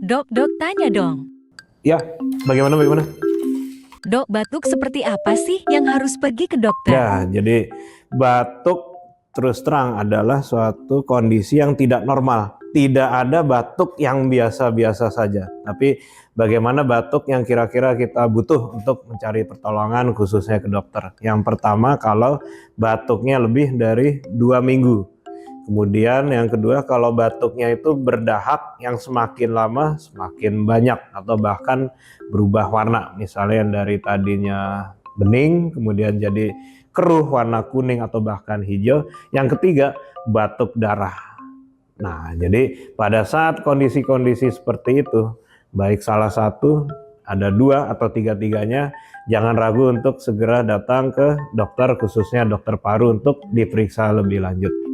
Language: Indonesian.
Dok, tanya dong. Ya, bagaimana? Dok, batuk seperti apa sih yang harus pergi ke dokter? Ya, jadi batuk terus terang adalah suatu kondisi yang tidak normal. Tidak ada batuk yang biasa-biasa saja. Tapi bagaimana batuk yang kira-kira kita butuh untuk mencari pertolongan khususnya ke dokter. Yang pertama, kalau batuknya lebih dari 2 minggu. Kemudian yang kedua, kalau batuknya itu berdahak yang semakin lama semakin banyak atau bahkan berubah warna. Misalnya yang dari tadinya bening kemudian jadi keruh warna kuning atau bahkan hijau. Yang ketiga, batuk darah. Nah, jadi pada saat kondisi-kondisi seperti itu, baik salah satu, ada dua atau tiga-tiganya, jangan ragu untuk segera datang ke dokter, khususnya dokter paru untuk diperiksa lebih lanjut.